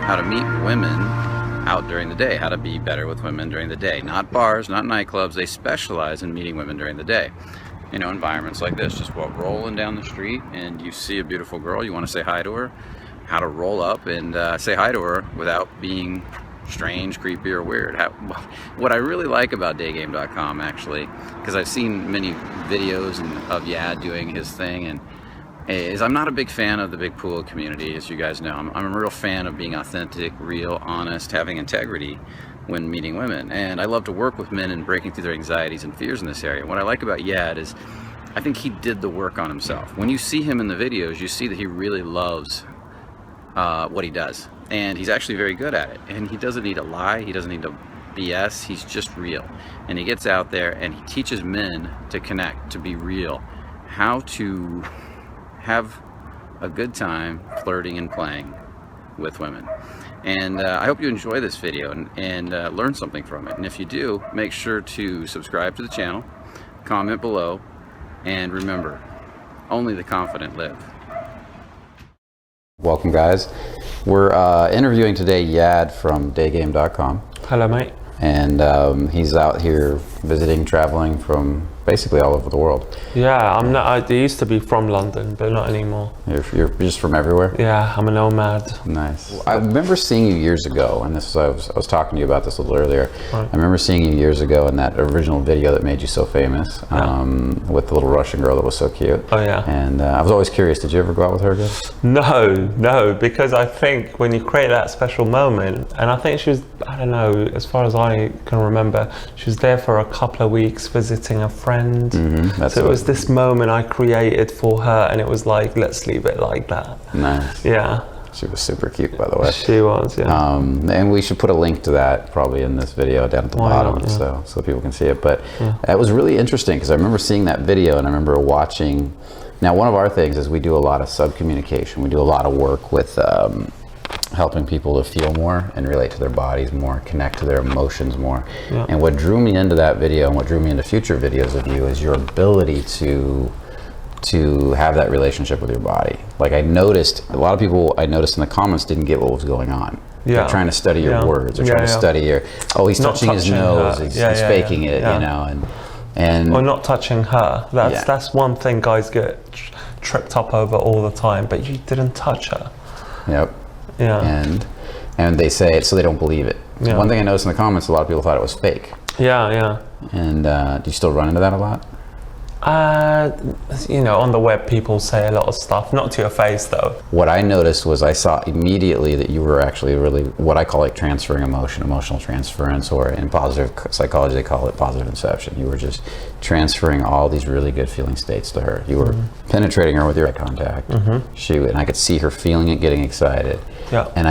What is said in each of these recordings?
how to meet women out during the day, how to be better with women during the day. Not bars, not nightclubs. They specialize in meeting women during the day. You know, environments like this, just rolling down the street and you see a beautiful girl, you want to say hi to her, how to roll up and say hi to her without being strange, creepy, or weird. What I really like about daygame.com, actually, because I've seen many videos of Yad doing his thing, and is I'm not a big fan of the big pool community, as you guys know. I'm a real fan of being authentic, real, honest, having integrity when meeting women. And I love to work with men and breaking through their anxieties and fears in this area. What I like about Yad is I think he did the work on himself. When you see him in the videos, you see that he really loves what he does. And he's actually very good at it. And he doesn't need to lie. He doesn't need to BS. He's just real. And he gets out there and he teaches men to connect, to be real, how to have a good time flirting and playing with women. And I hope you enjoy this video and learn something from it. And if you do, make sure to subscribe to the channel, comment below, and remember, only the confident live. Welcome, guys. We're interviewing today Yad from daygame.com. Hello, mate. And he's out here visiting, traveling from basically all over the world. Yeah, I'm not. I used to be from London, but not anymore. You're just from everywhere? Yeah, I'm a nomad. Nice. I remember seeing you years ago, and this I was talking to you about this a little earlier. Right. I remember seeing you years ago in that original video that made you so famous, with the little Russian girl that was so cute. Oh yeah. And I was always curious, did you ever go out with her again? No, because I think when you create that special moment, and I think she was, I don't know, as far as I can remember, she was there for a couple of weeks visiting a friend. So it was this moment I created for her, and it was like, let's leave it like that. Nice. Yeah. She was super cute, by the way. She was, yeah. And we should put a link to that probably in this video down at the bottom, yeah. so people can see it. But it was really interesting because I remember seeing that video, and I remember watching. Now, one of our things is we do a lot of sub-communication. We do a lot of work with helping people to feel more and relate to their bodies more, connect to their emotions more. Yeah. And what drew me into that video and what drew me into future videos of you is your ability to have that relationship with your body. Like I noticed, a lot of people I noticed in the comments didn't get what was going on. Yeah. They're trying to study your words. They're trying to study your, he's touching his nose, he's faking it, you know, and or not touching her. That's one thing guys get tripped up over all the time, but you didn't touch her. Yep. Yeah. And they say it so they don't believe it. So one thing I noticed in the comments, a lot of people thought it was fake. Yeah. And do you still run into that a lot? You know, on the web people say a lot of stuff, not to your face though. What I noticed was I saw immediately that you were actually really what I call like transferring emotional transference, or in positive psychology they call it positive inception. You were just transferring all these really good feeling states to her. You were penetrating her with your eye contact. And I could see her feeling it, getting excited. Yeah. And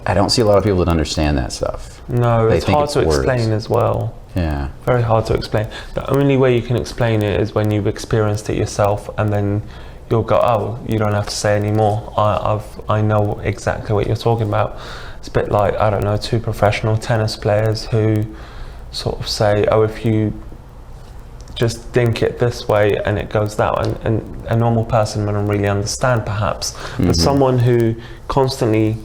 I don't see a lot of people that understand that stuff. No, it's hard to explain as well. Yeah. Very hard to explain. The only way you can explain it is when you've experienced it yourself, and then you'll go, oh, you don't have to say anymore. I know exactly what you're talking about. It's a bit like, I don't know, two professional tennis players who sort of say, oh, if you just dink it this way and it goes that way, and a normal person wouldn't really understand perhaps. But someone who constantly,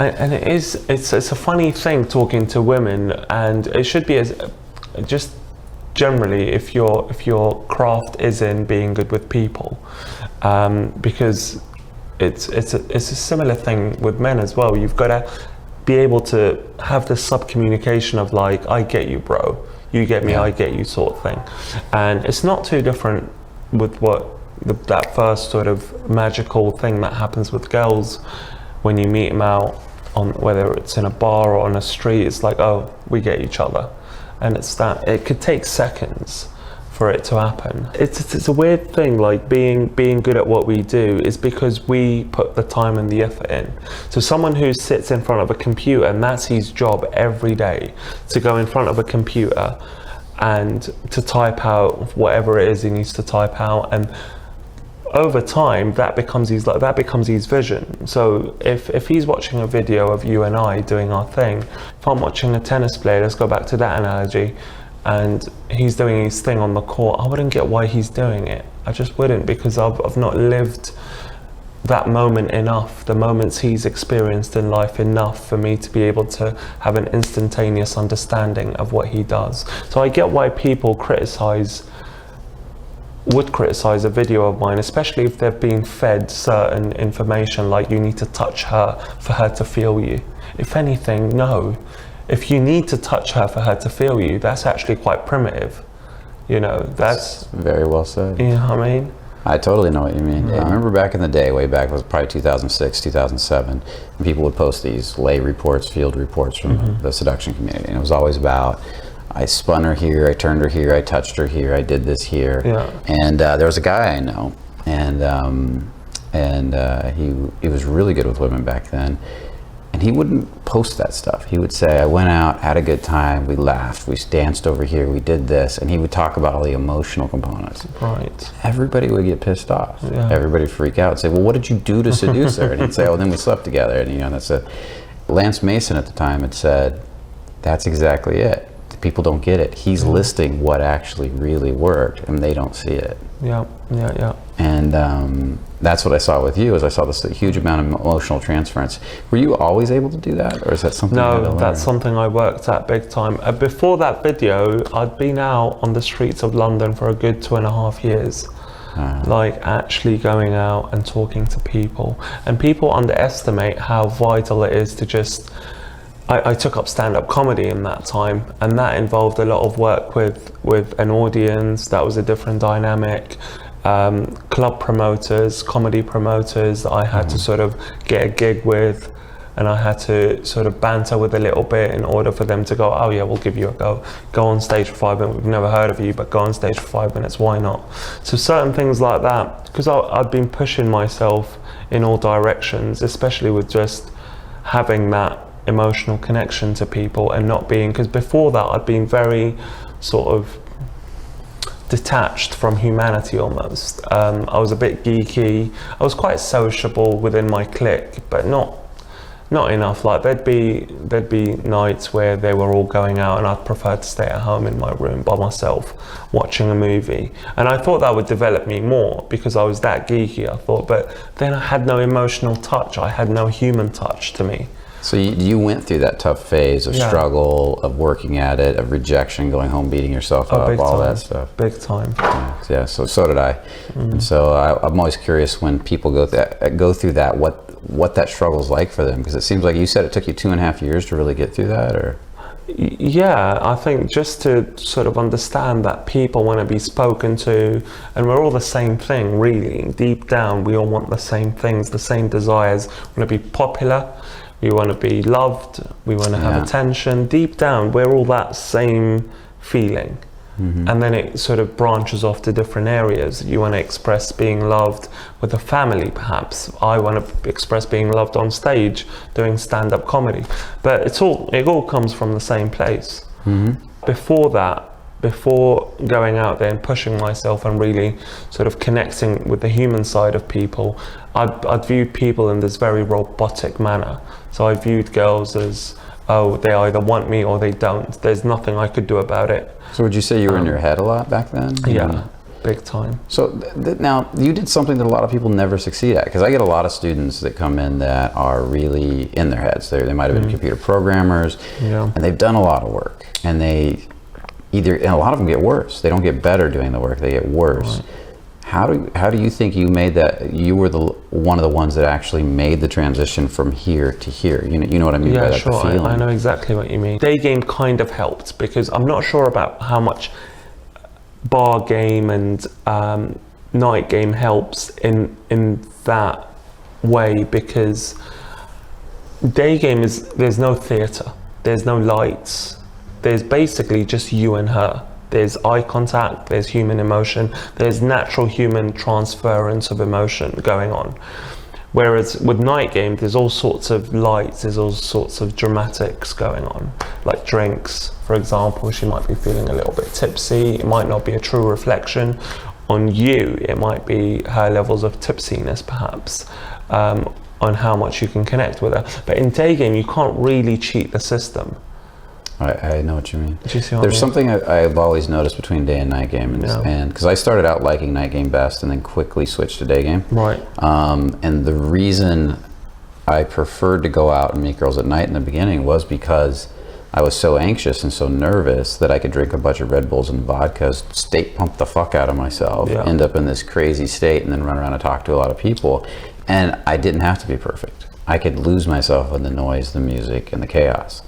and it's a funny thing talking to women, and it should be as just generally if your craft is in being good with people, because it's a similar thing with men as well. You've got to be able to have this sub communication of like, I get you, bro, you get me, I get you, sort of thing. And it's not too different with that first sort of magical thing that happens with girls when you meet them out, on whether it's in a bar or on a street. It's like, oh, we get each other, and it's that it could take seconds for it to happen. It's a weird thing, like being good at what we do is because we put the time and the effort in. So someone who sits in front of a computer, and that's his job every day, to go in front of a computer and to type out whatever it is he needs to type out, and over time that becomes his vision. So if he's watching a video of you and I doing our thing, if I'm watching a tennis player, let's go back to that analogy, and he's doing his thing on the court, I wouldn't get why he's doing it. I just wouldn't, because I've not lived that moment enough, the moments he's experienced in life enough for me to be able to have an instantaneous understanding of what he does. So I get why people would criticize a video of mine, especially if they've been fed certain information like you need to touch her for her to feel you. If anything, no. If you need to touch her for her to feel you, that's actually quite primitive. You know, that's very well said. You know what I mean? I totally know what you mean. I remember back in the day, way back, it was probably 2006, 2007, and people would post these lay reports, field reports from the seduction community. And it was always about, I spun her here, I turned her here, I touched her here, I did this here. Yeah. And there was a guy I know, and he was really good with women back then. And he wouldn't post that stuff. He would say, I went out, had a good time, we laughed, we danced over here, we did this. And he would talk about all the emotional components. Right. Everybody would get pissed off. Yeah. Everybody would freak out and say, well, what did you do to seduce her? And he'd say, oh, then we slept together. And, you know, that's it. Lance Mason at the time had said, that's exactly it. People don't get it. He's listing what actually really worked, and they don't see it. Yeah. And that's what I saw with you, is I saw this huge amount of emotional transference. Were you always able to do that, or is that something you had to No, learn? that's something I worked at big time. Before that video, I'd been out on the streets of London for a good 2.5 years. Like actually going out and talking to people. And people underestimate how vital it is to just... I took up stand-up comedy in that time, and that involved a lot of work with an audience. That was a different dynamic. Club promoters, comedy promoters that I had to sort of get a gig with, and I had to sort of banter with a little bit in order for them to go, oh yeah, we'll give you a go. Go on stage for 5 minutes. We've never heard of you, but go on stage for 5 minutes. Why not? So certain things like that, because I've been pushing myself in all directions, especially with just having that emotional connection to people and not being, because before that I'd been very sort of detached from humanity almost. I was a bit geeky. I was quite sociable within my clique, but not enough. Like there'd be nights where they were all going out and I'd prefer to stay at home in my room by myself watching a movie. And I thought that would develop me more because I was that geeky, I thought, but then I had no emotional touch. I had no human touch to me. So you went through that tough phase of struggle, of working at it, of rejection, going home, beating yourself up, all that stuff. Big time. Yeah, so did I. And so I'm always curious when people go through that, what that struggle's like for them, because it seems like you said it took you 2.5 years to really get through that, or? Yeah, I think just to sort of understand that people want to be spoken to, and we're all the same thing, really. Deep down, we all want the same things, the same desires. We want to be popular. We want to be loved, we want to have attention. Deep down, we're all that same feeling. And then it sort of branches off to different areas. You want to express being loved with a family, perhaps. I want to express being loved on stage, doing stand-up comedy. But it all comes from the same place. Before that, before going out there and pushing myself and really sort of connecting with the human side of people, I'd viewed people in this very robotic manner. So I viewed girls as, oh, they either want me or they don't. There's nothing I could do about it. So would you say you were in your head a lot back then? Yeah, big time. So now you did something that a lot of people never succeed at, because I get a lot of students that come in that are really in their heads. They might have been computer programmers, and they've done a lot of work, and and a lot of them get worse. They don't get better doing the work, they get worse. Right. How do you think you made that? You were one of the ones that actually made the transition from here to here. You know what I mean by that? Sure. I know exactly what you mean. Day game kind of helped, because I'm not sure about how much bar game and night game helps in that way, because day game there's no theatre, there's no lights, there's basically just you and her. There's eye contact, there's human emotion, there's natural human transference of emotion going on. Whereas with night game, there's all sorts of lights, there's all sorts of dramatics going on, like drinks, for example. She might be feeling a little bit tipsy. It might not be a true reflection on you. It might be her levels of tipsiness, perhaps, on how much you can connect with her. But in day game, you can't really cheat the system. I know what you mean. Do you see what There's I mean? something I've always noticed between day and night game, Yeah. and because I started out liking night game best, and then quickly switched to day game. Right. And the reason I preferred to go out and meet girls at night in the beginning was because I was so anxious and so nervous that I could drink a bunch of Red Bulls and vodkas, state pump the fuck out of myself, Yeah. end up in this crazy state, and then run around and talk to a lot of people. And I didn't have to be perfect. I could lose myself in the noise, the music, and the chaos.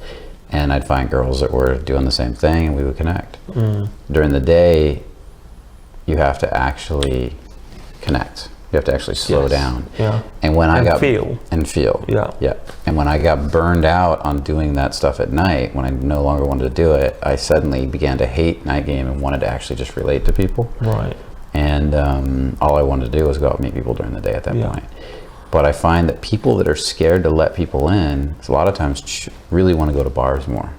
And I'd find girls that were doing the same thing, and we would connect. During the day, you have to actually connect. You have to actually slow down. Yeah. And when I got feel. Yeah. And when I got burned out on doing that stuff at night, when I no longer wanted to do it, I suddenly began to hate night game and wanted to actually just relate to people. Right. And all I wanted to do was go out and meet people during the day at that point. But I find that people that are scared to let people in, a lot of times really want to go to bars more.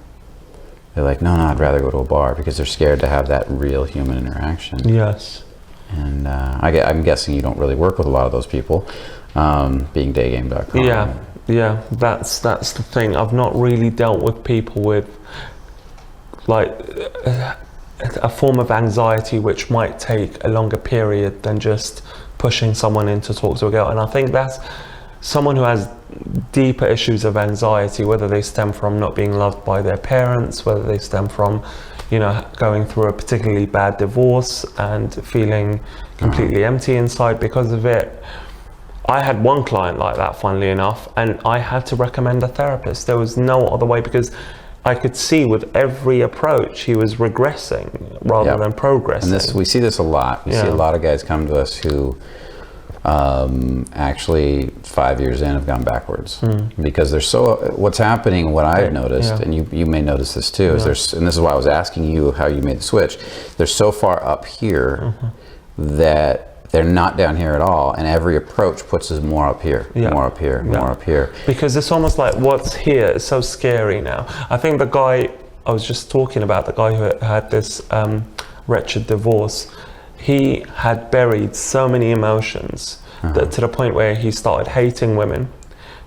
They're like, no, I'd rather go to a bar, because they're scared to have that real human interaction. Yes. And I'm guessing you don't really work with a lot of those people, being daygame.com. Yeah, that's the thing. I've not really dealt with people with like a form of anxiety which might take a longer period than just pushing someone in to talk to a girl. And I think that's someone who has deeper issues of anxiety, whether they stem from not being loved by their parents, whether they stem from, you know, going through a particularly bad divorce and feeling completely empty inside because of it. I had one client like that, funnily enough, and I had to recommend a therapist. There was no other way, because I could see with every approach he was regressing rather than progressing. And we see this a lot. We see a lot of guys come to us who actually 5 years in have gone backwards, because they're so, what's happening, what I've noticed, and you may notice this too, is and this is why I was asking you how you made the switch, they're so far up here that they're not down here at all, and every approach puts us more up here, more up here, more up here. Because it's almost like what's here is so scary now. I think the guy I was just talking about, the guy who had this wretched divorce, he had buried so many emotions that to the point where he started hating women.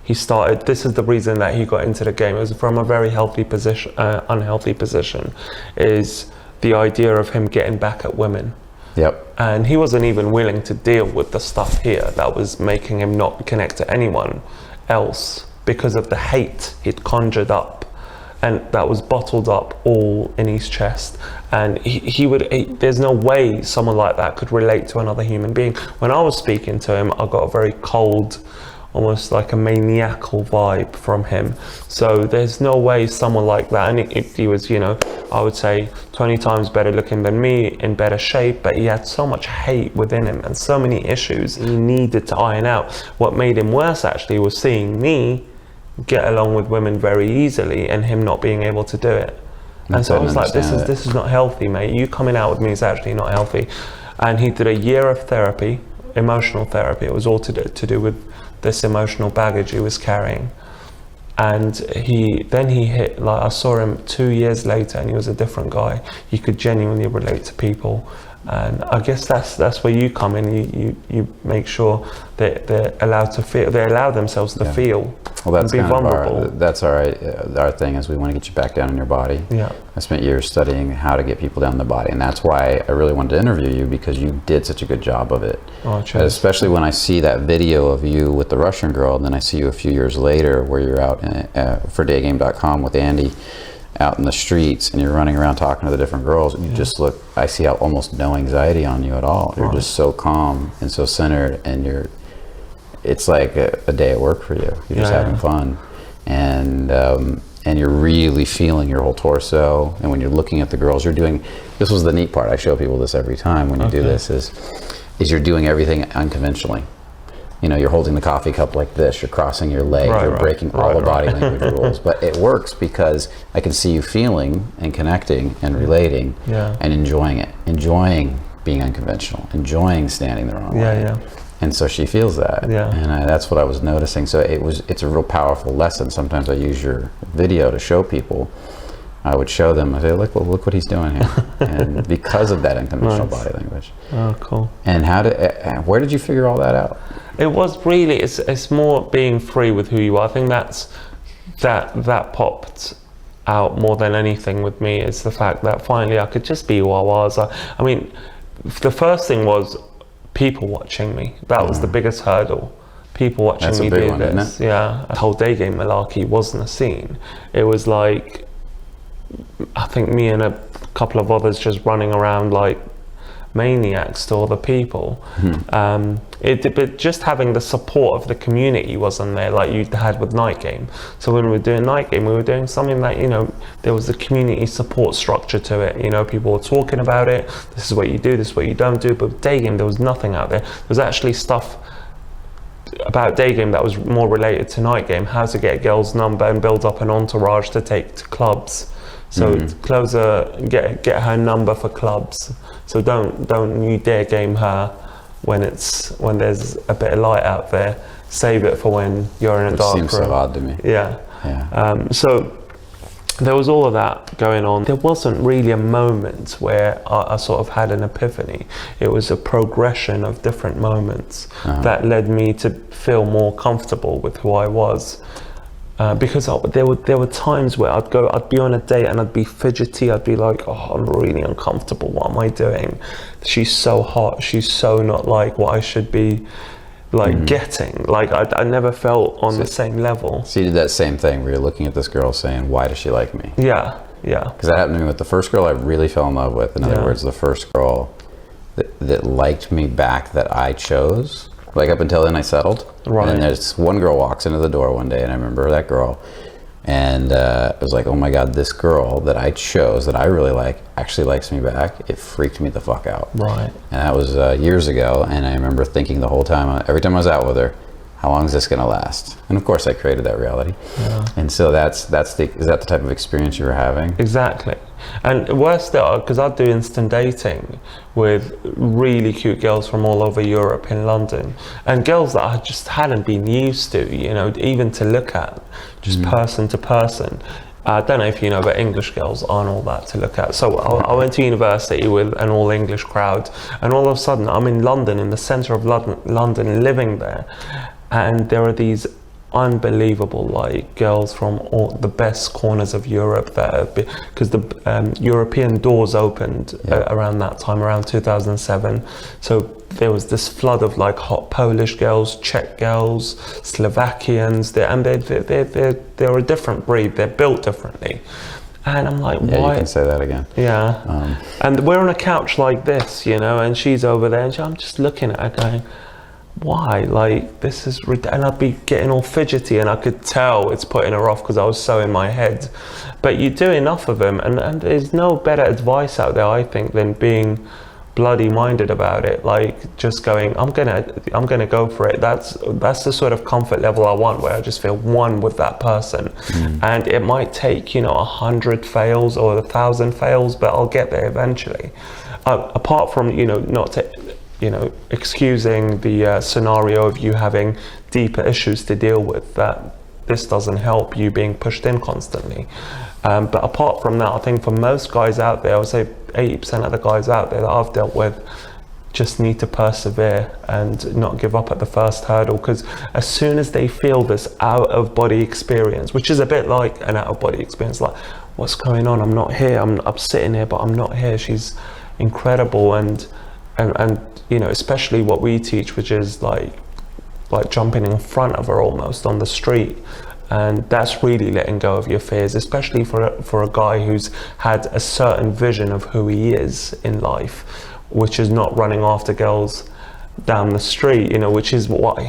This is the reason that he got into the game. It was from a very healthy position, unhealthy position, is the idea of him getting back at women. And he wasn't even willing to deal with the stuff here that was making him not connect to anyone else because of the hate he'd conjured up, and that was bottled up all in his chest. And there's no way someone like that could relate to another human being. When I was speaking to him, I got a very cold, almost like a maniacal vibe from him. So there's no way someone like that, and he was, you know, I would say 20 times better looking than me, in better shape, but he had so much hate within him and so many issues he needed to iron out. What made him worse actually was seeing me get along with women very easily and him not being able to do it. And so I was like, this is not healthy, mate. You coming out with me is actually not healthy. And he did a year of therapy, emotional therapy. It was all to do with this emotional baggage he was carrying. And he hit, like, I saw him 2 years later, and he was a different guy. He could genuinely relate to people. And I guess that's where you come in. You make sure that they're allowed to feel, they allow themselves to feel. Well, that's and be kind vulnerable. of that's our thing, is we want to get you back down in your body. I spent years studying how to get people down in the body, and that's why I really wanted to interview you, because you did such a good job of it. Especially when I see that video of you with the Russian girl, and then I see you a few years later where you're out for daygame.com with Andy out in the streets, and you're running around talking to the different girls, and you just look, I see how almost no anxiety on you at all. You're just so calm and so centered, and it's like a day at work for you. You're just having fun, and you're really feeling your whole torso. And when you're looking at the girls, this was the neat part. I show people this every time when you do this, is you're doing everything unconventionally. You know, you're holding the coffee cup like this, you're crossing your legs, you're breaking all the body language rules. But it works because I can see you feeling and connecting and relating and enjoying it, enjoying being unconventional, enjoying standing the wrong way. And so she feels that, and that's what I was noticing. So it's a real powerful lesson. Sometimes I use your video to show people. I would show them, I say, look what he's doing here. And because of that unconventional body language. Oh, cool. And where did you figure all that out? It was really, it's more being free with who you are. I think that popped out more than anything with me is the fact that finally I could just be who I was. I mean, the first thing was people watching me. That was the biggest hurdle. People watching That's a me big do one, isn't this. it? Yeah, the whole day game malarkey wasn't a scene. It was like, I think me and a couple of others just running around like maniacs to other people. But just having the support of the community wasn't there like you had with Night Game. So when we were doing Night Game, we were doing something that, you know, there was a community support structure to it. You know, people were talking about it. This is what you do, this is what you don't do. But with Day Game, there was nothing out there. There was actually stuff about Day Game that was more related to Night Game, how to get a girl's number and build up an entourage to take to clubs. So close get her number for clubs. So don't you dare game her when there's a bit of light out there. Save it for when you're in a dark room. Seems so odd to me. Yeah. Yeah. So there was all of that going on. There wasn't really a moment where I sort of had an epiphany. It was a progression of different moments that led me to feel more comfortable with who I was. Because there were times where I'd be on a date and I'd be fidgety. I'd be like, oh, I'm really uncomfortable. What am I doing? She's so hot. She's so not like what I should be like getting. Like I never felt on the same level. So you did that same thing where you're looking at this girl saying, why does she like me? Yeah. Because that happened to me with the first girl I really fell in love with. In other words, the first girl that liked me back that I chose. Like up until then I settled. Right. And then there's one girl walks into the door one day and I remember that girl. And it was like, oh my God, this girl that I chose that I really like actually likes me back. It freaked me the fuck out. Right. And that was years ago. And I remember thinking the whole time, every time I was out with her, how long is this going to last? And of course I created that reality. Yeah. And so is that the type of experience you were having? Exactly. And worse still, because I'd do instant dating with really cute girls from all over Europe in London, and girls that I just hadn't been used to, you know, even to look at, just person to person. I don't know if you know, but English girls aren't all that to look at. So I went to university with an all English crowd, and all of a sudden I'm in London, in the centre of London, living there, and there are these unbelievable like girls from all the best corners of Europe that because the European doors opened around that time, around 2007. So there was this flood of like hot Polish girls, Czech girls, Slovakians, and they're a different breed. They're built differently. And I'm like, why? You can say that again. Yeah. And we're on a couch like this, you know, and she's over there, and I'm just looking at her going, why? Like, this is and I'd be getting all fidgety, and I could tell it's putting her off because I was so in my head. But you do enough of them, and there's no better advice out there, I think, than being bloody minded about it. Like just going, I'm gonna go for it. That's the sort of comfort level I want, where I just feel one with that person. And it might take 100 fails or 1,000 fails, but I'll get there eventually. Apart from excusing the scenario of you having deeper issues to deal with, that this doesn't help you being pushed in constantly. But apart from that, I think for most guys out there, I would say 80% of the guys out there that I've dealt with just need to persevere and not give up at the first hurdle, because as soon as they feel this out of body experience, which is a bit like an out of body experience, like what's going on? I'm not here. I'm sitting here, but I'm not here. She's incredible, and especially what we teach, which is like jumping in front of her almost on the street. And that's really letting go of your fears, especially for a guy who's had a certain vision of who he is in life, which is not running after girls down the street, which is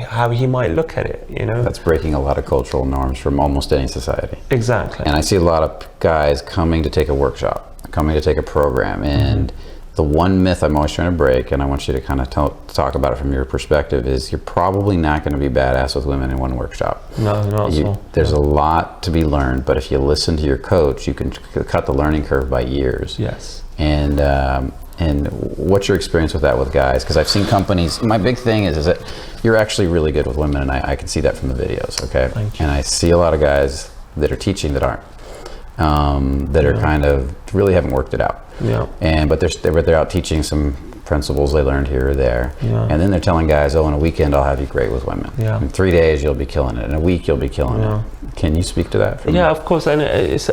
how he might look at it, That's breaking a lot of cultural norms from almost any society. Exactly. And I see a lot of guys coming to take a workshop, coming to take a program, and the one myth I'm always trying to break, and I want you to kind of talk about it from your perspective, is you're probably not going to be badass with women in one workshop. No, not at all. There's a lot to be learned, but if you listen to your coach, you can cut the learning curve by years. Yes. And what's your experience with that with guys? Because I've seen companies, my big thing is that you're actually really good with women, and I can see that from the videos, okay? Thank you. And I see a lot of guys that are teaching that aren't. That are kind of really haven't worked it out. Yeah. But they're out teaching some principles they learned here or there. Yeah. And then they're telling guys, in a weekend I'll have you great with women. Yeah. In 3 days you'll be killing it. In a week you'll be killing it. Can you speak to that? Yeah, of course. And it's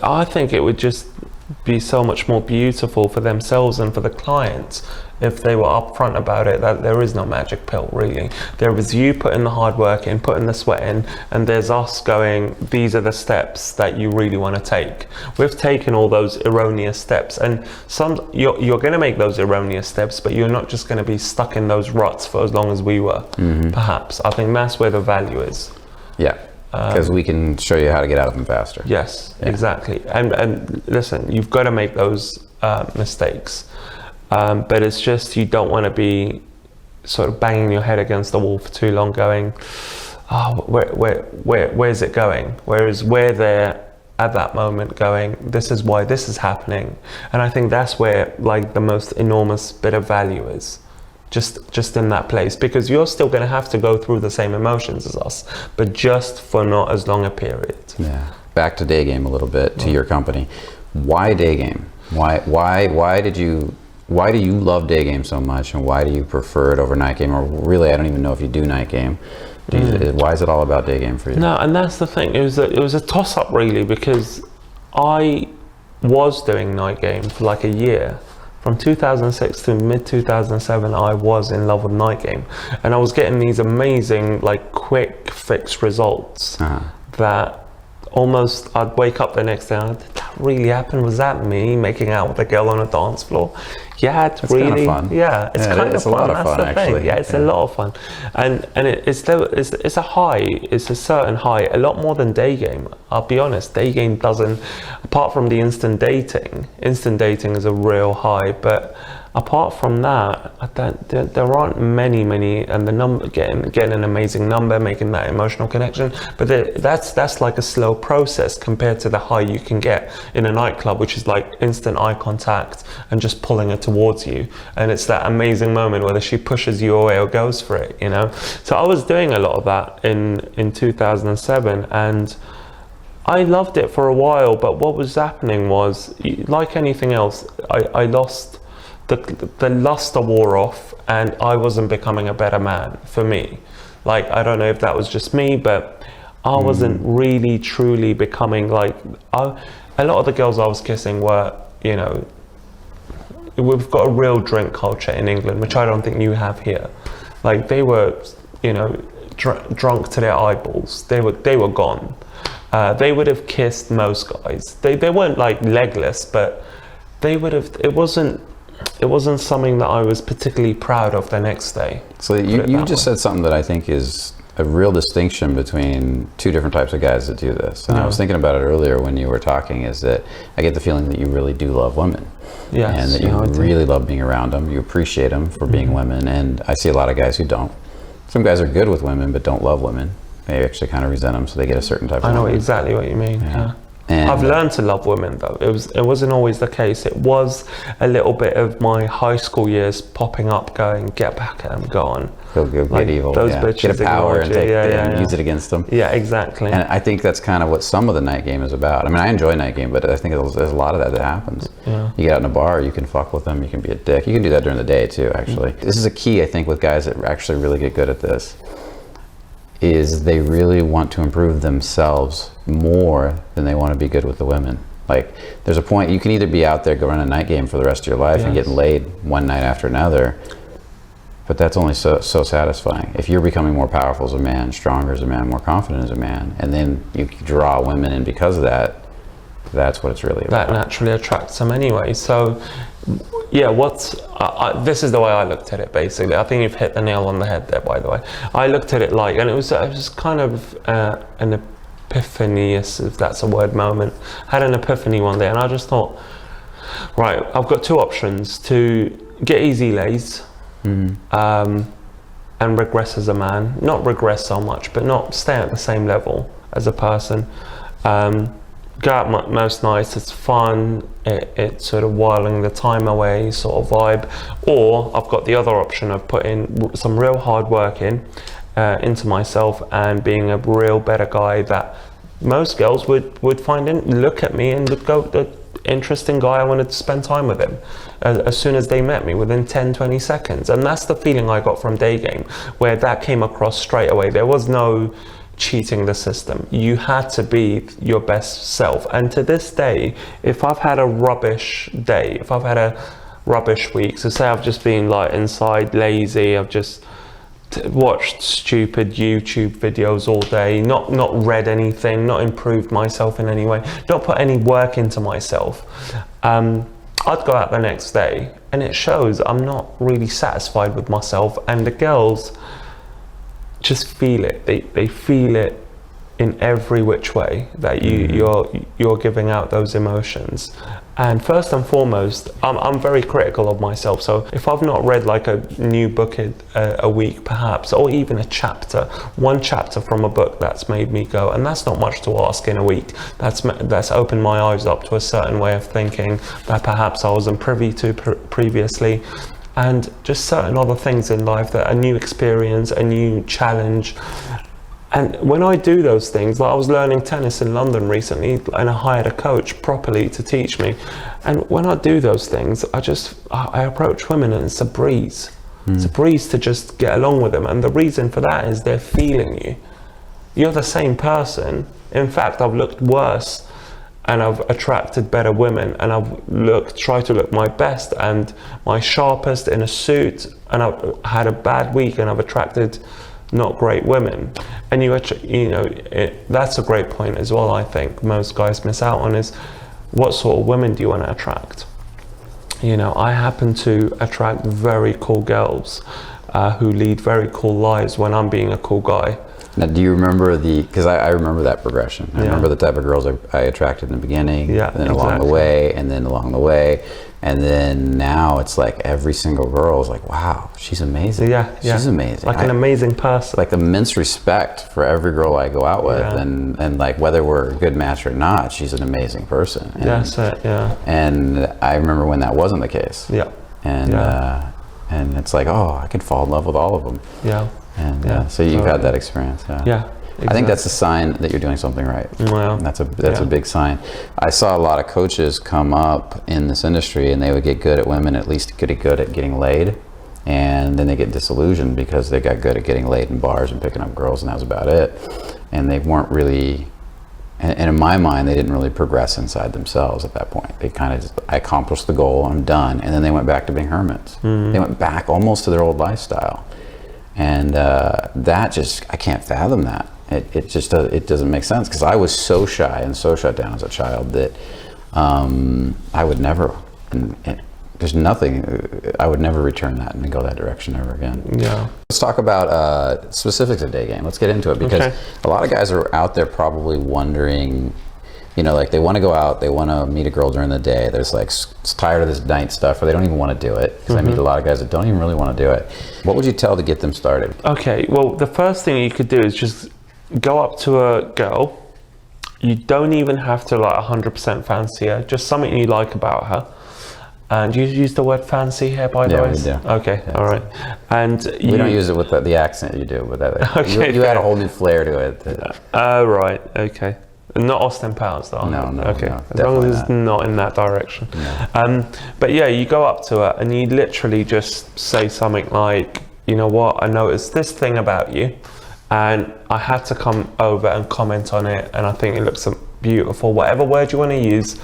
I think it would just be so much more beautiful for themselves and for the clients if they were upfront about it, that there is no magic pill really. There is you putting the hard work in, putting the sweat in, and there's us going, these are the steps that you really want to take. We've taken all those erroneous steps, and you're going to make those erroneous steps, but you're not just going to be stuck in those ruts for as long as we were. Perhaps I think that's where the value is. Yeah, because we can show you how to get out of them faster. Yes, exactly. And listen, you've got to make those mistakes. But it's just, you don't want to be sort of banging your head against the wall for too long going, oh, where's it going? Whereas we're there at that moment going, this is why this is happening. And I think that's where like the most enormous bit of value is, just in that place, because you're still going to have to go through the same emotions as us, but just for not as long a period. Yeah. Back to daygame a little bit, to your company. Why daygame? Why do you love daygame so much, and why do you prefer it over night game? Or really, I don't even know if you do night game. Why is it all about daygame for you? No, and that's the thing. It was a toss-up really, because I was doing night game for like a year. From 2006 to mid-2007, I was in love with night game, and I was getting these amazing, like, quick fix results that almost I'd wake up the next day and did that really happen? Was that me making out with a girl on a dance floor? Yeah, it's really kind of fun. Yeah, it's kind of fun. A lot of fun, That's the thing. actually. Yeah, it's a lot of fun, and it's a high. It's a certain high, a lot more than day game. I'll be honest, day game doesn't. Apart from the instant dating is a real high, but apart from that, there aren't many, and the number getting an amazing number, making that emotional connection. But that's like a slow process compared to the high you can get in a nightclub, which is like instant eye contact and just pulling her towards you. And it's that amazing moment whether she pushes you away or goes for it, you know. So I was doing a lot of that in 2007, and I loved it for a while. But what was happening was, like anything else, I lost. The luster wore off, and I wasn't becoming a better man for me. Like, I don't know if that was just me, but I wasn't really truly becoming like, a lot of the girls I was kissing were, you know, we've got a real drink culture in England, which I don't think you have here. Like, they were, you know, drunk to their eyeballs. They were gone. They would have kissed most guys. They weren't like legless, but they would have. It wasn't something that I was particularly proud of the next day. So you just said something that I think is a real distinction between two different types of guys that do this. And I was thinking about it earlier when you were talking, is that I get the feeling that you really do love women. Yes, and that you really love being around them. You appreciate them for being women. And I see a lot of guys who don't. Some guys are good with women but don't love women. They actually kind of resent them, so they get a certain type of I know woman. Exactly what you mean. Yeah. And I've learned to love women though. It wasn't always the case. It was a little bit of my high school years popping up, going, get back at them, go on. Go like, get evil. Those bitches get a power and use it against them. Yeah, exactly. And I think that's kind of what some of the night game is about. I mean, I enjoy night game, but I think there's a lot of that happens. Yeah. You get out in a bar, you can fuck with them, you can be a dick. You can do that during the day too, actually. This is a key, I think, with guys that actually really get good at this, is they really want to improve themselves more than they want to be good with the women. Like, there's a point, you can either be out there going a night game for the rest of your life and getting laid one night after another, but that's only so satisfying. If you're becoming more powerful as a man, stronger as a man, more confident as a man, and then you draw women in because of that, that's what it's really about. That naturally attracts them anyway. So yeah, this is the way I looked at it, basically. I think you've hit the nail on the head there, by the way. I looked at it like, and it was kind of an epiphany, if that's a word, moment. I had an epiphany one day, and I just thought, right, I've got two options: to get easy lays, and regress as a man. Not regress so much, but not stay at the same level as a person. Go out most nights, it's fun, it's sort of whiling the time away sort of vibe. Or I've got the other option of putting some real hard work into myself and being a real better guy that most girls would find look at me and would go, the interesting guy, I wanted to spend time with him as soon as they met me, within 10-20 seconds. And that's the feeling I got from daygame, where that came across straight away. There was no cheating the system. You had to be your best self. And to this day, if I've had a rubbish day, if I've had a rubbish week, so say I've just been like inside lazy, I've just watched stupid YouTube videos all day, not read anything, not improved myself in any way, not put any work into myself, I'd go out the next day and it shows I'm not really satisfied with myself, and the girls just feel it. They feel it in every which way that you're giving out those emotions. And first and foremost, I'm very critical of myself. So if I've not read like a new book a week perhaps, or even one chapter from a book that's made me go, and that's not much to ask in a week, that's opened my eyes up to a certain way of thinking that perhaps I wasn't privy to previously, and just certain other things in life, that a new experience, a new challenge. And when I do those things, like I was learning tennis in London recently, and I hired a coach properly to teach me. And when I do those things, I approach women and it's a breeze. It's a breeze to just get along with them. And the reason for that is they're feeling you. You're the same person. In fact, I've looked worse and I've attracted better women, and I've tried to look my best and my sharpest in a suit, and I've had a bad week and I've attracted not great women. And that's a great point as well. I think most guys miss out on is, what sort of women do you want to attract? I happen to attract very cool girls who lead very cool lives when I'm being a cool guy. Now, do you remember because I remember that progression. I remember the type of girls I attracted in the beginning, then along the way, and then along the way. And then now it's like every single girl is like, wow, she's amazing. She's amazing. Like an amazing person. Like immense respect for every girl I go out with. And like whether we're a good match or not, she's an amazing person. And, that's it, And I remember when that wasn't the case. And it's like, oh, I could fall in love with all of them. And so you've had that experience. Exactly. I think that's a sign that you're doing something right. Well, that's a big sign. I saw a lot of coaches come up in this industry, and they would get good at women, at least get good at getting laid, and then they get disillusioned because they got good at getting laid in bars and picking up girls, and that was about it. And they weren't really, and in my mind, they didn't really progress inside themselves at that point. They kind of just, I accomplished the goal, I'm done, and then they went back to being hermits. They went back almost to their old lifestyle, and that just, I can't fathom that. It just it doesn't make sense, because I was so shy and so shut down as a child that I would never, there's nothing, I would never return that and go that direction ever again. Let's talk about specifics of daygame. Let's get into it, because a lot of guys are out there probably wondering, like they want to go out, they want to meet a girl during the day, they're just like tired of this night stuff, or they don't even want to do it, because I meet a lot of guys that don't even really want to do it. What would you tell to get them started? Okay, well, the first thing you could do is just go up to a girl. You don't even have to like 100% fancy her, just something you like about her. And you use the word fancy here, by the way? Yeah, we do. Okay, all right. And we don't use it with the accent you do, but you add a whole new flair to it. Right, okay. Not Austin Powers, though. No, okay. No, as long as it's not in that direction. No. But yeah, you go up to her and you literally just say something like, you know what, I noticed this thing about you, and I had to come over and comment on it, and I think it looks beautiful, whatever word you want to use,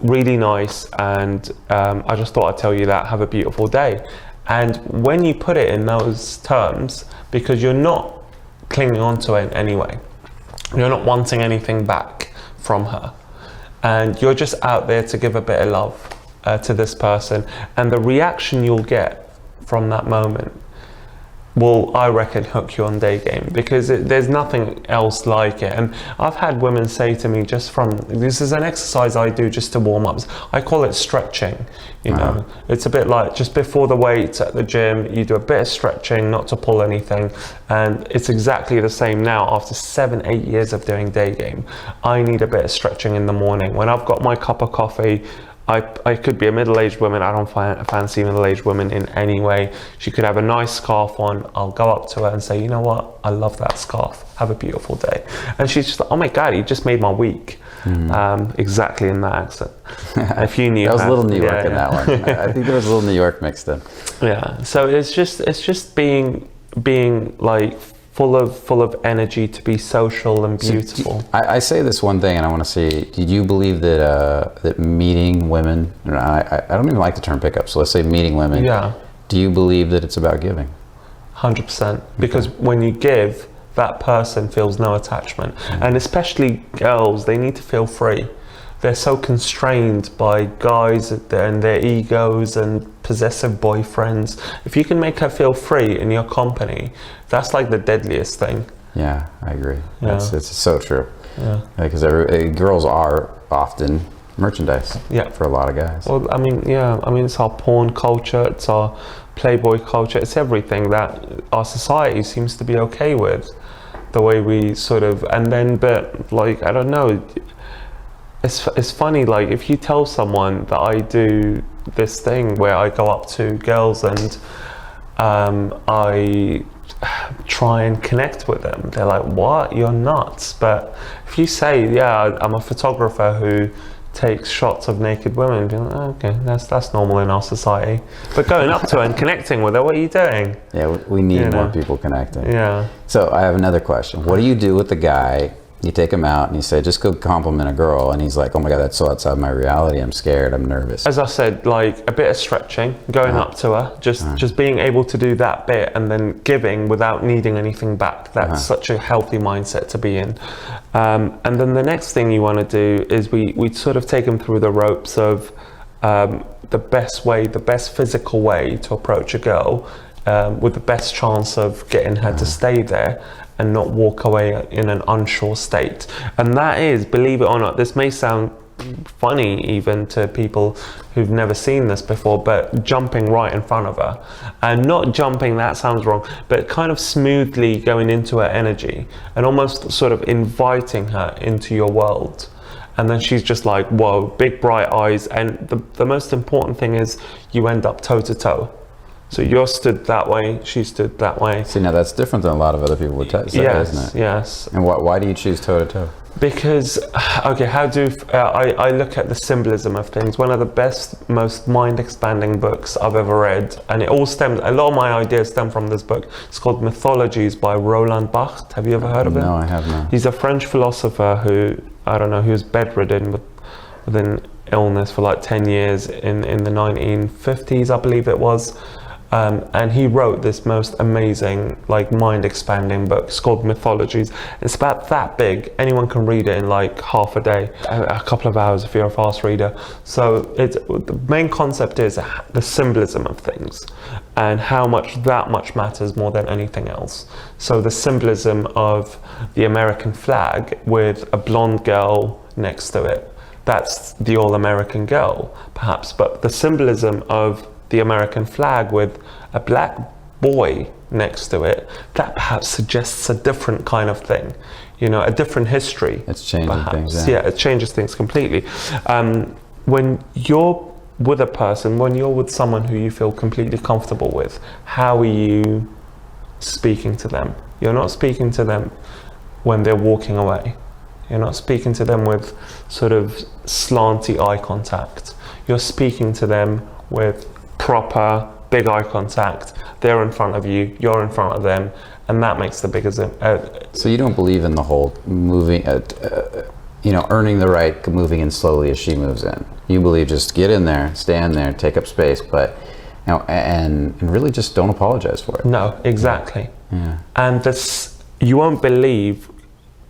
really nice, and I just thought I'd tell you that. Have a beautiful day. And when you put it in those terms, because you're not clinging on to it in any way, you're not wanting anything back from her, and you're just out there to give a bit of love to this person, and the reaction you'll get from that moment will, I reckon, hook you on daygame, because there's nothing else like it. And I've had women say to me, this is an exercise I do just to warm up. I call it stretching. It's a bit like just before the weights at the gym, you do a bit of stretching, not to pull anything. And it's exactly the same now after 7-8 years of doing daygame. I need a bit of stretching in the morning. When I've got my cup of coffee, I could be a middle-aged woman. I don't fancy middle-aged women in any way. She could have a nice scarf on. I'll go up to her and say, you know what? I love that scarf. Have a beautiful day. And she's just like, oh my God, you just made my week. Exactly in that accent. If you knew that was a little New York in that one. I think there was a little New York mixed in. Yeah. So it's just being like full of energy to be social and beautiful. I say this one thing, and I want to see, did you believe that that meeting women, and I don't even like the term pickup, so let's say meeting women, Yeah. do you believe that it's about giving? 100%. Because when you give, that person feels no attachment. And especially girls, they need to feel free. They're so constrained by guys and their egos and possessive boyfriends. If you can make her feel free in your company, that's like the deadliest thing. Yeah, I agree. Yeah. It's so true. Yeah. Because girls are often merchandise for a lot of guys. Well, I mean, it's our porn culture, it's our Playboy culture, it's everything that our society seems to be okay with. The way we sort of, but like, I don't know, it's funny, like if you tell someone that I do this thing where I go up to girls and I try and connect with them, they're like, what, you're nuts. But if you say, yeah, I'm a photographer who takes shots of naked women, you're like, oh, okay, that's normal in our society. But going up to her and connecting with her, what are you doing? Yeah, we need more people connecting. Yeah. So I have another question. What do you do with the guy? You take him out and you say, just go compliment a girl, and he's like, oh my God, that's so outside my reality. I'm scared, I'm nervous. As I said, like a bit of stretching, going up to her, just being able to do that bit and then giving without needing anything back. That's such a healthy mindset to be in. And then the next thing you want to do is we sort of take them through the ropes of the best physical way to approach a girl with the best chance of getting her to stay there and not walk away in an unsure state. And that is, believe it or not, this may sound funny even to people who've never seen this before, but jumping right in front of her. And not jumping, that sounds wrong, but kind of smoothly going into her energy and almost sort of inviting her into your world. And then she's just like, whoa, big bright eyes. And the most important thing is you end up toe to toe. So you're stood that way, she stood that way. See, now that's different than a lot of other people would say, isn't it? Yes. And why do you choose toe to toe? Because, okay, I look at the symbolism of things. One of the best, most mind-expanding books I've ever read, and a lot of my ideas stem from this book. It's called Mythologies by Roland Barthes. Have you ever heard of him? No, I have not. He's a French philosopher who, he was bedridden with an illness for like 10 years in the 1950s, I believe it was. And he wrote this most amazing, like mind-expanding book. It's called Mythologies. It's about that big. Anyone can read it in like half a day, a couple of hours if you're a fast reader. So the main concept is the symbolism of things and how that much matters more than anything else. So the symbolism of the American flag with a blonde girl next to it, that's the all-American girl, perhaps. But the symbolism of the American flag with a black boy next to it, that perhaps suggests a different kind of thing, a different history. It's changing perhaps. things. Yeah, it changes things completely. When you're with a person, when you're with someone who you feel completely comfortable with, how are you speaking to them? You're not speaking to them when they're walking away. You're not speaking to them with sort of slanty eye contact. You're speaking to them with proper big eye contact. They're in front of you, you're in front of them, and that makes the biggest so you don't believe in the whole moving earning the right, moving in slowly as she moves in. You believe just get in there, stand there, take up space, but and really just don't apologize for it. No, exactly. Yeah. And you won't believe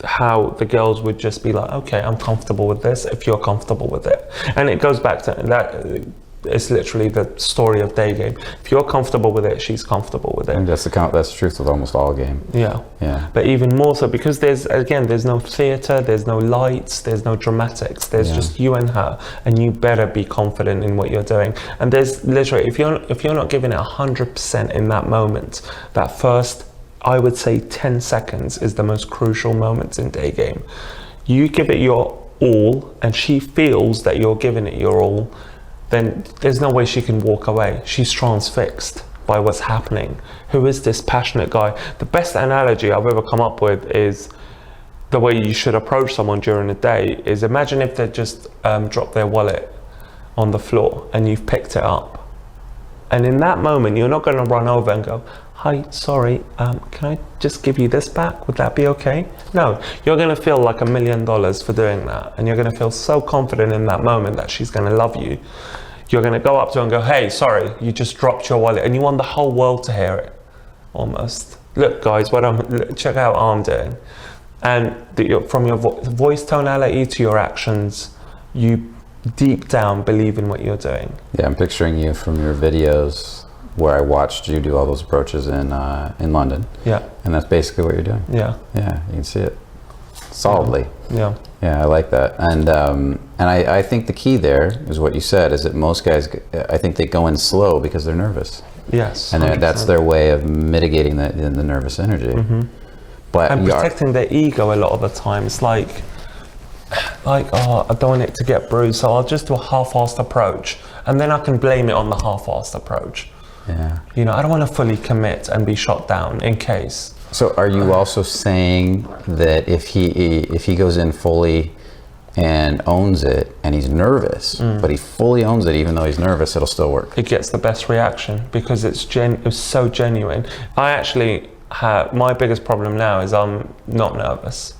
how the girls would just be like, okay, I'm comfortable with this if you're comfortable with it. And it goes back to that. It's literally the story of Daygame. If you're comfortable with it, she's comfortable with it. And that's the truth with almost all game. Yeah. But even more so because there's no theatre, there's no lights, there's no dramatics. There's just you and her, and you better be confident in what you're doing. And there's literally, if you're not giving it 100% in that moment, that first, I would say 10 seconds is the most crucial moments in Daygame. You give it your all, and she feels that you're giving it your all, then there's no way she can walk away. She's transfixed by what's happening. Who is this passionate guy? The best analogy I've ever come up with is the way you should approach someone during the day is imagine if they just dropped their wallet on the floor and you've picked it up. And in that moment, you're not going to run over and go, hi, sorry, can I just give you this back? Would that be okay? No, you're going to feel like $1 million for doing that. And you're going to feel so confident in that moment that she's going to love you. You're going to go up to her and go, hey, sorry, you just dropped your wallet. And you want the whole world to hear it, almost. Look, guys, check out what I'm doing. And from your voice tonality to your actions, you deep down believe in what you're doing. Yeah, I'm picturing you from your videos where I watched you do all those approaches in London. Yeah. And that's basically what you're doing. Yeah. Yeah, you can see it solidly. Yeah. Yeah, I like that. And I think the key there is what you said, is that most guys, I think they go in slow because they're nervous. Yes. And that's their way of mitigating the nervous energy. Mm-hmm. But and protecting their ego a lot of the time. It's like, oh, I don't want it to get bruised, so I'll just do a half-assed approach, and then I can blame it on the half-assed approach. Yeah. You know, I don't want to fully commit and be shot down in case. So are you also saying that if he goes in fully and owns it, and he's nervous, but he fully owns it even though he's nervous, it'll still work? It gets the best reaction because it's so genuine. I actually my biggest problem now is I'm not nervous.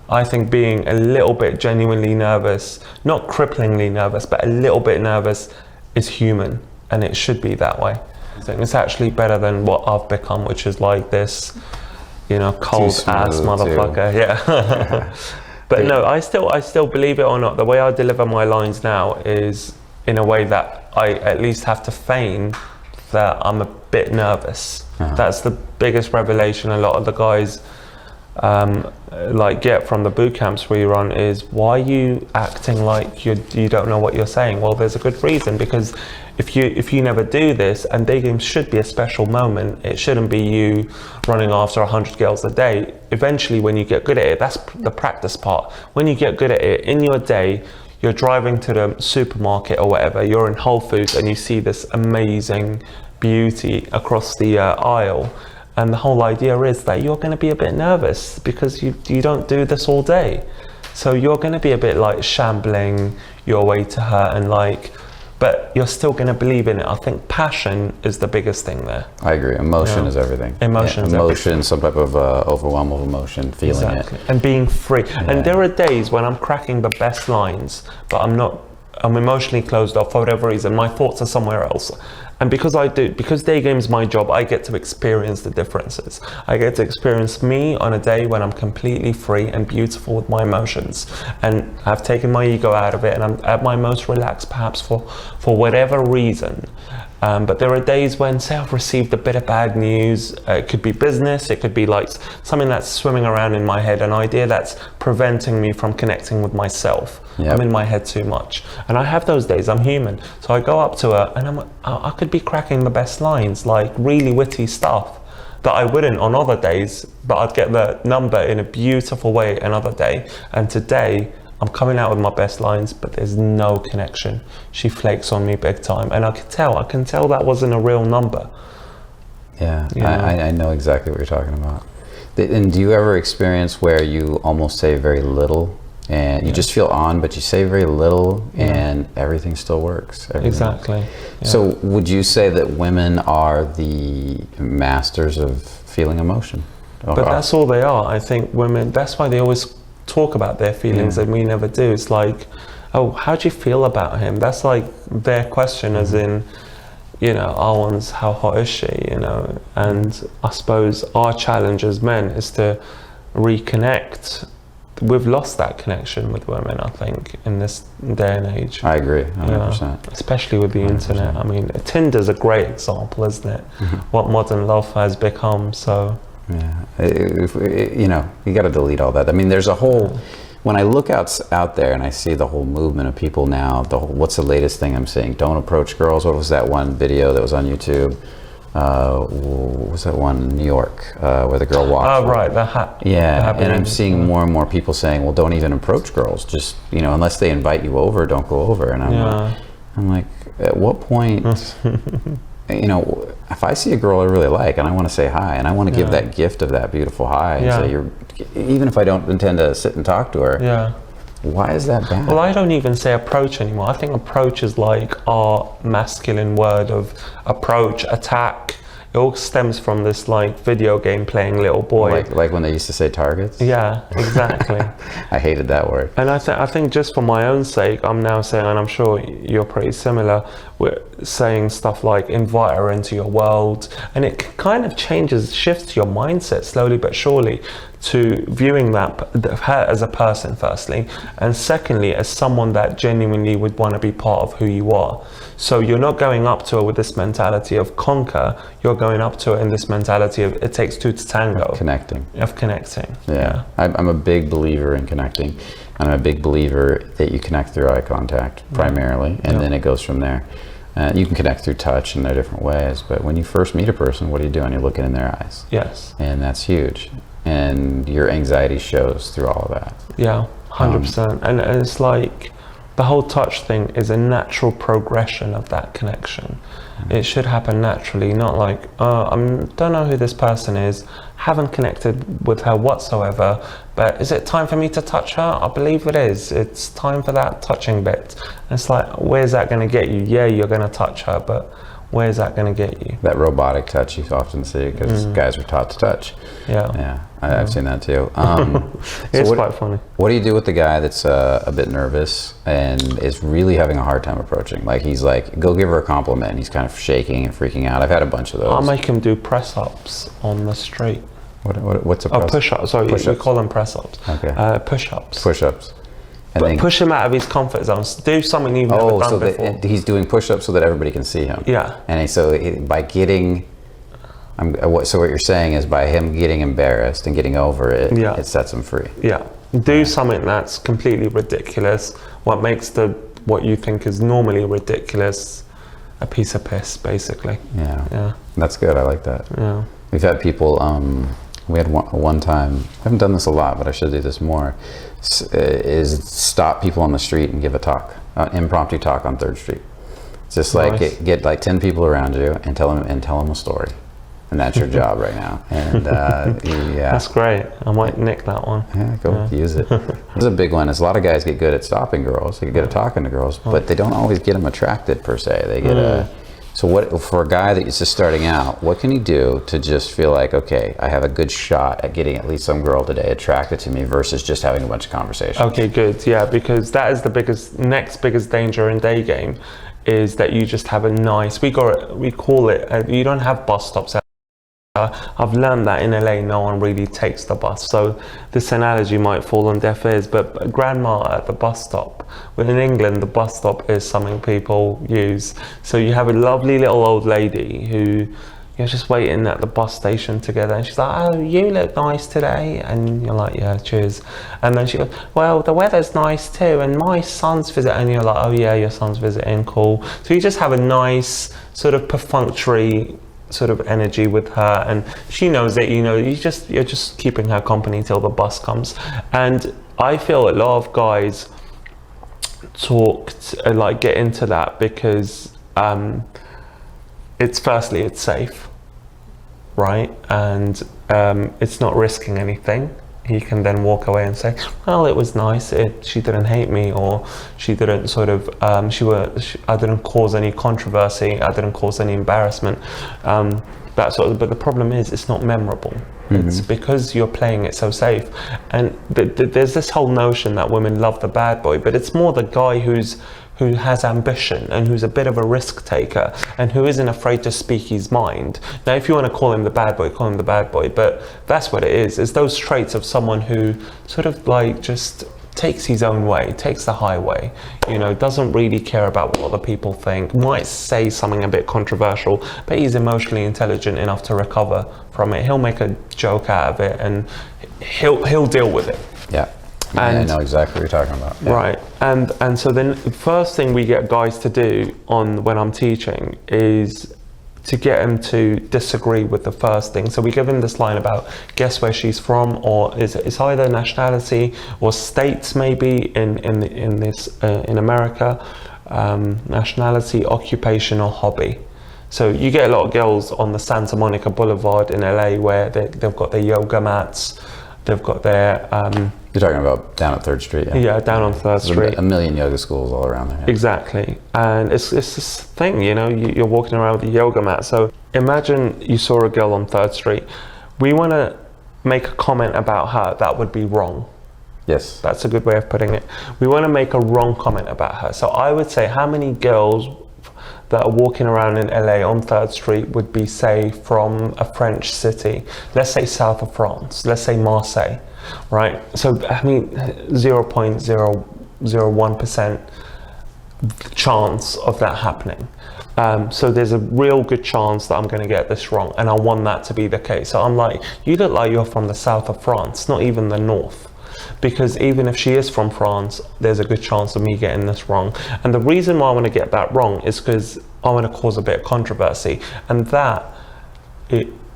I think being a little bit genuinely nervous, not cripplingly nervous, but a little bit nervous is human, and it should be that way. I think it's actually better than what I've become, which is like this, you know, cold ass motherfucker. Yeah. But no, I still believe it or not, the way I deliver my lines now is in a way that I at least have to feign that I'm a bit nervous. That's the biggest revelation a lot of the guys get from the boot camps we run, is why are you acting like you don't know what you're saying? Well, there's a good reason, because if you never do this, and daygame should be a special moment, it shouldn't be you running after 100 girls a day. Eventually, when you get good at it, that's the practice part. When you get good at it, in your day, you're driving to the supermarket or whatever, you're in Whole Foods and you see this amazing beauty across the aisle, and the whole idea is that you're going to be a bit nervous because you don't do this all day, so you're going to be a bit like shambling your way to her, and but you're still going to believe in it. I think passion is the biggest thing there. I agree. Emotion is everything. Emotion, some type of overwhelm of emotion, feeling exactly. it. And being free. Yeah. And there are days when I'm cracking the best lines, but I'm emotionally closed off for whatever reason. My thoughts are somewhere else. And because daygame is my job, I get to experience the differences. I get to experience me on a day when I'm completely free and beautiful with my emotions. And I've taken my ego out of it, and I'm at my most relaxed perhaps for whatever reason. But there are days when, say, I've received a bit of bad news. It could be business, it could be like something that's swimming around in my head, an idea that's preventing me from connecting with myself. Yep. I'm in my head too much. And I have those days, I'm human. So I go up to her and I could be cracking the best lines, like really witty stuff that I wouldn't on other days, but I'd get the number in a beautiful way another day. And today, I'm coming out with my best lines, but there's no connection. She flakes on me big time. And I can tell that wasn't a real number. Yeah, I know exactly what you're talking about. And do you ever experience where you almost say very little, and you just feel on, but you say very little, and everything still works? Exactly. Yeah. So would you say that women are the masters of feeling emotion? But that's all they are. I think women, that's why they always talk about their feelings and we never do. It's like, oh, how do you feel about him? That's like their question, as in, you know, our one's, how hot is she, you know? And I suppose our challenge as men is to reconnect. We've lost that connection with women, I think, in this day and age. I agree, 100%. Especially with the 100%. Internet. I mean, Tinder's a great example, isn't it? What modern love has become, so. Yeah, you know, you got to delete all that. I mean, there's a whole, when I look out there and I see the whole movement of people now, what's the latest thing I'm seeing? Don't approach girls. What was that one video that was on YouTube? What was that one in New York where the girl walked? Oh, right, the hat. Yeah, and I'm seeing more and more people saying, well, don't even approach girls. Just, you know, unless they invite you over, don't go over. And I'm like, at what point... You know, if I see a girl I really like and I want to say hi and I want to give that gift of that beautiful hi and say, even if I don't intend to sit and talk to her, Why is that bad? Well, I don't even say approach anymore. I think approach is like our masculine word of approach, attack. It all stems from this like video game playing little boy. Like when they used to say targets? Yeah, exactly. I hated that word. And I think just for my own sake, I'm now saying, and I'm sure you're pretty similar, we're saying stuff like invite her into your world, and it kind of shifts your mindset slowly but surely to viewing her as a person firstly, and secondly as someone that genuinely would want to be part of who you are. So you're not going up to her with this mentality of conquer, you're going up to her in this mentality of it takes two to tango. Of connecting. Yeah. I'm a big believer in connecting. I'm a big believer that you connect through eye contact primarily, and then it goes from there. You can connect through touch in their different ways, but when you first meet a person, what are you doing? You're looking in their eyes. Yes. And that's huge. And your anxiety shows through all of that. Yeah, 100%. And it's like the whole touch thing is a natural progression of that connection. It should happen naturally, not like, I don't know who this person is, haven't connected with her whatsoever, but is it time for me to touch her? I believe it is. It's time for that touching bit. And it's like, where's that going to get you? Yeah, you're going to touch her, but where's that going to get you? That robotic touch you often see, because guys are taught to touch. Yeah. I've seen that too. It's quite funny. What do you do with the guy that's a bit nervous and is really having a hard time approaching? Like he's like, go give her a compliment, and he's kind of shaking and freaking out. I've had a bunch of those. I'll make him do press-ups on the street. What's a press? Push-ups. Sorry, we call them press-ups. Okay. Push-ups. Push-ups. And But push him out of his comfort zones. Do something you've never done before. He's doing push-ups so that everybody can see him. Yeah. And by getting, so what you're saying is by him getting embarrassed and getting over it, it sets him free. Yeah. Do something that's completely ridiculous. What makes what you think is normally ridiculous a piece of piss, basically. Yeah. That's good. I like that. Yeah. We've had people. We had one time. I haven't done this a lot, but I should do this more. Is stop people on the street and give a talk, impromptu talk on 3rd Street. It's just like get like 10 people around you and tell them a story, and that's your job right now. And that's great. I might nick that one. Yeah, go use it. There's a big one. Is a lot of guys get good at stopping girls. They get good at talking to girls, but they don't always get them attracted per se. They get So what for a guy that is just starting out, what can he do to just feel like, okay, I have a good shot at getting at least some girl today attracted to me versus just having a bunch of conversations? Okay, good. Yeah, because that is the next biggest danger in day game, is that you just have a nice, we call it, you don't have bus stops. I've learned that in LA no one really takes the bus, so this analogy might fall on deaf ears, but grandma at the bus stop. Well, in England the bus stop is something people use, so you have a lovely little old lady who you're just waiting at the bus station together, and she's like, oh, you look nice today, and you're like, yeah, cheers. And then she goes, well, the weather's nice too, and my son's visiting, and you're like, oh yeah, your son's visiting, cool. So you just have a nice sort of perfunctory sort of energy with her, and she knows that you're just keeping her company till the bus comes. And I feel a lot of guys get into that because it's safe, right? And it's not risking anything. He can then walk away and say, well, it was nice, she didn't hate me, or she didn't sort of, I didn't cause any controversy, I didn't cause any embarrassment, that sort of. But the problem is, it's not memorable. It's because you're playing it so safe. And there's this whole notion that women love the bad boy, but it's more the guy who has ambition and who's a bit of a risk taker and who isn't afraid to speak his mind. Now, if you want to call him the bad boy, call him the bad boy, but that's what it is. It's those traits of someone who sort of like just takes his own way, takes the highway, doesn't really care about what other people think, might say something a bit controversial, but he's emotionally intelligent enough to recover from it. He'll make a joke out of it, and he'll deal with it. Yeah. And I know exactly what you're talking about. Yeah. Right. And so then the first thing we get guys to do when I'm teaching is to get them to disagree with the first thing. So we give them this line about guess where she's from, or it's either nationality or states maybe in America, nationality, occupation, or hobby. So you get a lot of girls on the Santa Monica Boulevard in LA where they've got their yoga mats, they've got their You're talking about down at 3rd Street, yeah? Yeah, down on 3rd Street. A million yoga schools all around there. Yeah. Exactly. And it's this thing, you know, you're walking around with a yoga mat. So imagine you saw a girl on 3rd Street. We want to make a comment about her that would be wrong. Yes. That's a good way of putting it. We want to make a wrong comment about her. So I would say, how many girls that are walking around in LA on 3rd Street would be, say, from a French city? Let's say south of France. Let's say Marseille, right? So, I mean, 0.001% chance of that happening. So there's a real good chance that I'm going to get this wrong, and I want that to be the case. So I'm like, you look like you're from the south of France, not even the north. Because even if she is from France, there's a good chance of me getting this wrong. And the reason why I want to get that wrong is because I want to cause a bit of controversy, and that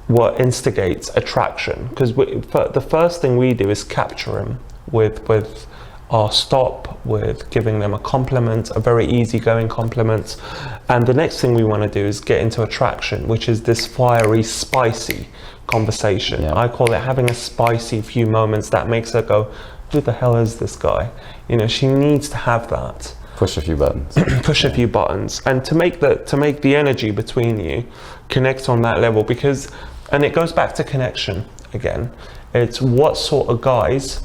what instigates attraction. Because the first thing we do is capture him with our stop, with giving them a compliment, a very easygoing compliment. And the next thing we want to do is get into attraction, which is this fiery, spicy conversation. Yeah. I call it having a spicy few moments that makes her go, who the hell is this guy? You know, she needs to have that. Push a few buttons. Push a few buttons, and to make the energy between you connect on that level. Because, and it goes back to connection again. It's what sort of guys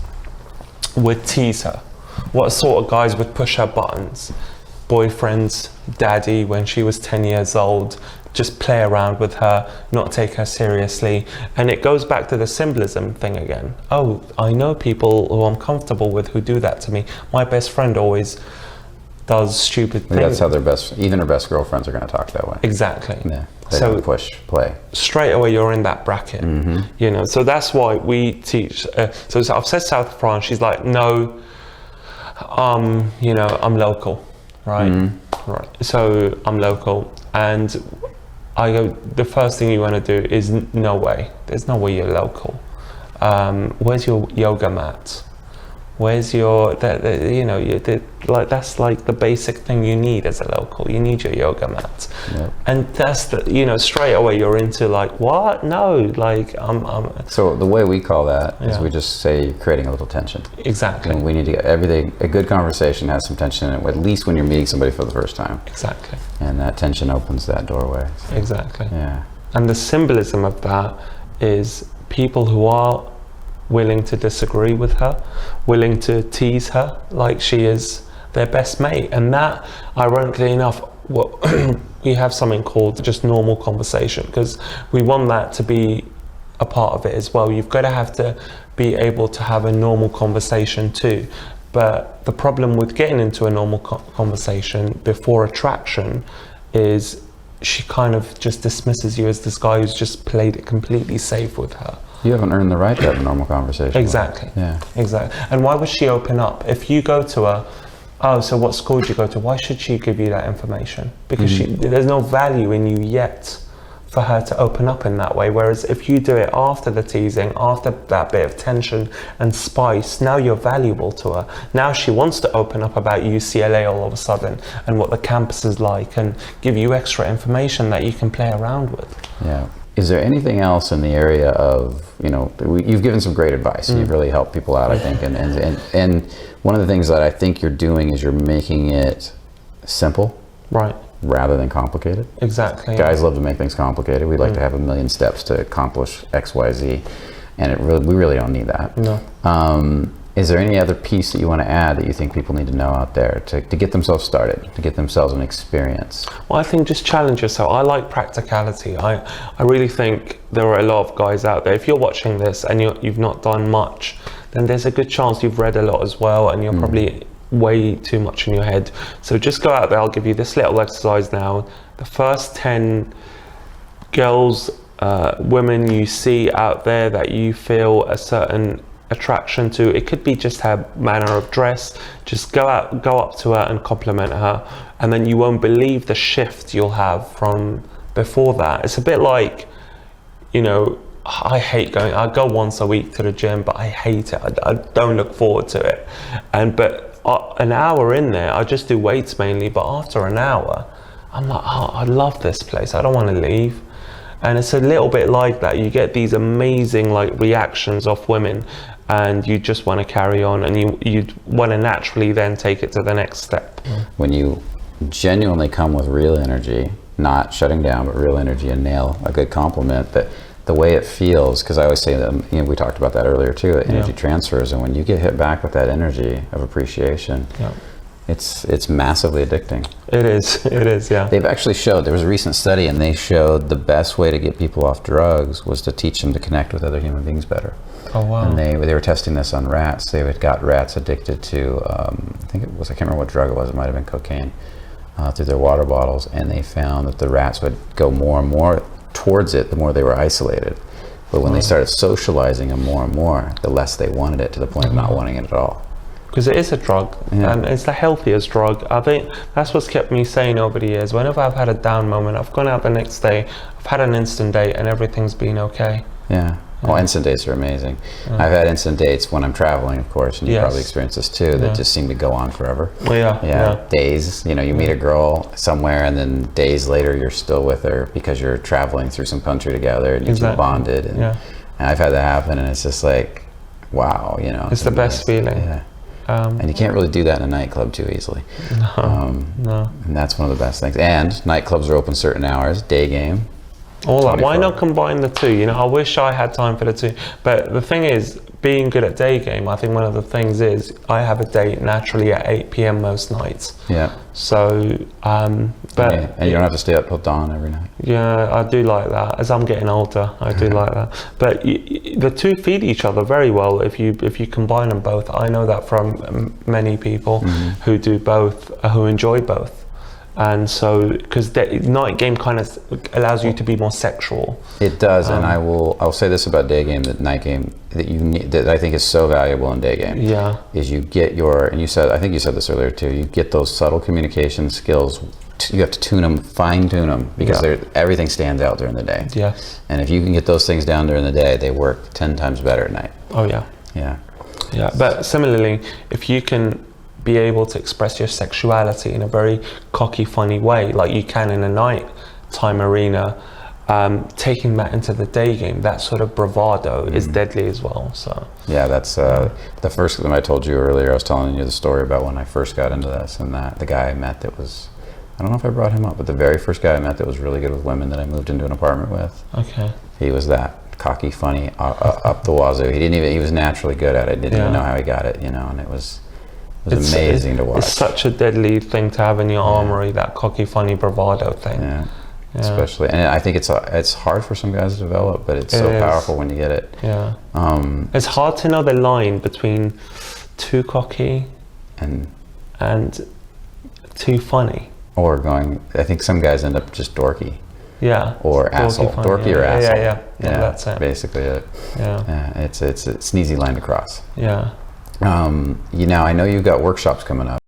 would tease her, what sort of guys would push her buttons. Boyfriend's daddy when she was 10 years old, just play around with her, not take her seriously. And it goes back to the symbolism thing again. Oh, I know people who I'm comfortable with who do that to me. My best friend always does stupid things. That's how even her best girlfriends are going to talk that way. Exactly. Yeah. They So don't push play. straight away you're in that bracket. You know, so that's why we teach. So I've said South of France. She's like, no, you know, I'm local, right? Right. So I'm local, and I go, the first thing you want to do is no way. There's no way you're local. Where's your yoga mat? Where's your, you know, like that's like the basic thing you need as a local. You need your yoga mat. Yep. And that's the, you know, straight away you're into like, what? No, like I'm So the way we call that is Yeah. we just say you're creating a little tension. exactly. And we need to get everything, a good conversation has some tension in it, at least when you're meeting somebody for the first time. Exactly. And that tension opens that doorway. Exactly. Yeah. And the symbolism of that is people who are willing to disagree with her, willing to tease her like she is their best mate. And that, ironically enough, what we have something called just normal conversation, because we want that to be a part of it as well. You've got to have to be able to have a normal conversation too. But the problem with getting into a normal conversation before attraction is she kind of just dismisses you as this guy who's just played it completely safe with her. You haven't earned the right to have a normal conversation. Exactly. Yeah. Exactly. And why would she open up? If you go to her, oh, so what school did you go to? Why should she give you that information? Because there's no value in you yet for her to open up in that way. Whereas if you do it after the teasing, after that bit of tension and spice, now you're valuable to her. Now she wants to open up about UCLA all of a sudden and what the campus is like and give you extra information that you can play around with. Yeah. Is there anything else in the area of, you know, you've given some great advice. You've really helped people out, I think. And one of the things that I think you're doing is you're making it simple. Right. Rather than complicated. Exactly. Guys love to make things complicated. We like to have a million steps to accomplish X, Y, Z, and we really don't need that. No. Is there any other piece that you want to add that you think people need to know out there to get themselves started, to get themselves an experience? Well, I think just challenge yourself. I like practicality. I really think there are a lot of guys out there. If you're watching this and you've not done much, then there's a good chance you've read a lot as well, and you're probably way too much in your head. So just go out there. I'll give you this little exercise now. The first 10 girls, women you see out there that you feel a certain attraction to, it could be just her manner of dress, just go up to her and compliment her, and then you won't believe the shift you'll have from before that. It's a bit like, you know, I go once a week to the gym, but I hate it. I don't look forward to it. But an hour in there, I just do weights mainly, but after an hour I'm like, oh, I love this place, I don't want to leave. And it's a little bit like that. You get these amazing like reactions off women, and you just want to carry on, and you want to naturally then take it to the next step. When you genuinely come with real energy, not shutting down, but real energy, and nail a good compliment, that the way it feels, because I always say that, you know, we talked about that earlier too, energy transfers, and when you get hit back with that energy of appreciation, it's massively addicting. It is, yeah. They've actually showed, there was a recent study, and they showed the best way to get people off drugs was to teach them to connect with other human beings better. Oh wow. And they were testing this on rats. They had got rats addicted to, I think it was, I can't remember what drug it was, it might have been cocaine, through their water bottles, and they found that the rats would go more and more towards it the more they were isolated. But when they started socializing them more and more, the less they wanted it, to the point of not wanting it at all. Because it is a drug, and it's the healthiest drug. I think that's what's kept me sane over the years. Whenever I've had a down moment, I've gone out the next day, I've had an instant date, and everything's been okay. Yeah. Oh, instant dates are amazing. I've had instant dates when I'm traveling, of course, and you probably experience this too, that just seem to go on forever. Days, you know, you meet a girl somewhere, and then days later you're still with her because you're traveling through some country together, and you're bonded. And I've had that happen, and it's just like, wow, you know. It's the best feeling. Yeah. And you can't really do that in a nightclub too easily. No. And that's one of the best things. And nightclubs are open certain hours, day game. All that. Why not combine the two? You know, I wish I had time for the two. But the thing is, being good at day game, I think one of the things is I have a date naturally at 8 p.m. most nights. Yeah. So, but and you don't have to stay up till dawn every night. Yeah, I do like that. As I'm getting older, I do like that. But the two feed each other very well if you combine them both. I know that from many people who do both, who enjoy both. And so, because night game kind of allows you to be more sexual. It does, and I'll say this about day game, that night game that you need, that I think is so valuable in day game. Yeah, is you get and I think you said this earlier too. You get those subtle communication skills. You have to tune them, fine tune them, because everything stands out during the day. Yes, and if you can get those things down during the day, they work 10 times better at night. Oh yeah, yeah. But similarly, if you can be able to express your sexuality in a very cocky, funny way, like you can in a nighttime arena, taking that into the day game, that sort of bravado is deadly as well. So yeah, that's the first time I told you earlier. I was telling you the story about when I first got into this, and that the guy I met that was, I don't know if I brought him up, but the very first guy I met that was really good with women that I moved into an apartment with. Okay. He was that cocky, funny, up the wazoo. He was naturally good at it. Didn't even know how he got it, you know, and it's amazing to watch. It's such a deadly thing to have in your armory, that cocky, funny bravado thing. Yeah. Especially, and I think it's hard for some guys to develop, but it's so powerful when you get it. Yeah. It's hard to know the line between too cocky and too funny. Or I think some guys end up just dorky. Yeah. Or asshole. Dorky or asshole. Yeah, that's it. Basically it. Yeah. It's an easy line to cross. Yeah. I know you've got workshops coming up.